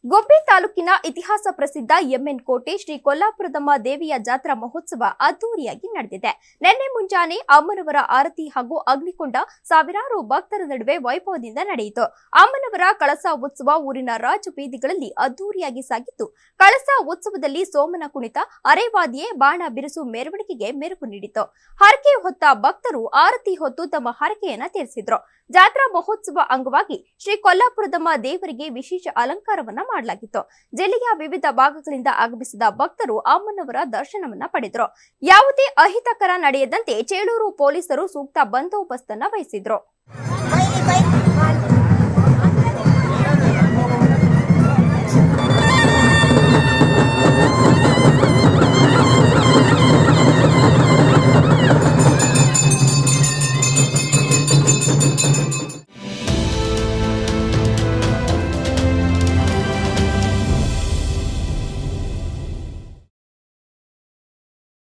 ಗುಬ್ಬಿ ತಾಲೂಕಿನ ಇತಿಹಾಸ ಪ್ರಸಿದ್ಧ ಎಮ್ಎನ್ ಕೋಟೆ ಶ್ರೀ ಕೊಲ್ಲಾಪುರದಮ್ಮ ದೇವಿಯ ಜಾತ್ರಾ ಮಹೋತ್ಸವ ಅದ್ದೂರಿಯಾಗಿ ನಡೆದಿದೆ. ನಿನ್ನೆ ಮುಂಜಾನೆ ಅಮ್ಮನವರ ಆರತಿ ಹಾಗೂ ಅಗ್ನಿಕೊಂಡ ಸಾವಿರಾರು ಭಕ್ತರ ನಡುವೆ ವೈಭವದಿಂದ ನಡೆಯಿತು. ಅಮ್ಮನವರ ಕಳಸ ಉತ್ಸವ ಊರಿನ ರಾಜ ಬೀದಿಗಳಲ್ಲಿ ಅದ್ದೂರಿಯಾಗಿ ಸಾಗಿತ್ತು. ಕಳಸ ಉತ್ಸವದಲ್ಲಿ ಸೋಮನ ಕುಣಿತ, ಅರೆವಾದಿಯೇ ಬಾಣ ಬಿರುಸು ಮೆರವಣಿಗೆಗೆ ಮೆರುಗು ನೀಡಿತು. ಹರಕೆ ಹೊತ್ತ ಭಕ್ತರು ಆರತಿ ಹೊತ್ತು ತಮ್ಮ ಹರಕೆಯನ್ನ ತೀರಿಸಿದ್ರು. ಜಾತ್ರಾ ಮಹೋತ್ಸವ ಅಂಗವಾಗಿ ಶ್ರೀ ಕೊಲ್ಲಾಪುರದಮ್ಮ ದೇವರಿಗೆ ವಿಶೇಷ ಅಲಂಕಾರವನ್ನ ಮಾಡಲಾಗಿತ್ತು. ಜಿಲ್ಲೆಯ ವಿವಿಧ ಭಾಗಗಳಿಂದ ಆಗಮಿಸಿದ ಭಕ್ತರು ಅಮ್ಮನವರ ದರ್ಶನವನ್ನ ಪಡೆದರು. ಯಾವುದೇ ಅಹಿತಕರ ನಡೆಯದಂತೆ ಚೇಳೂರು ಪೊಲೀಸರು ಸೂಕ್ತ ಬಂದೋಬಸ್ತನ್ನ ವಹಿಸಿದ್ರು.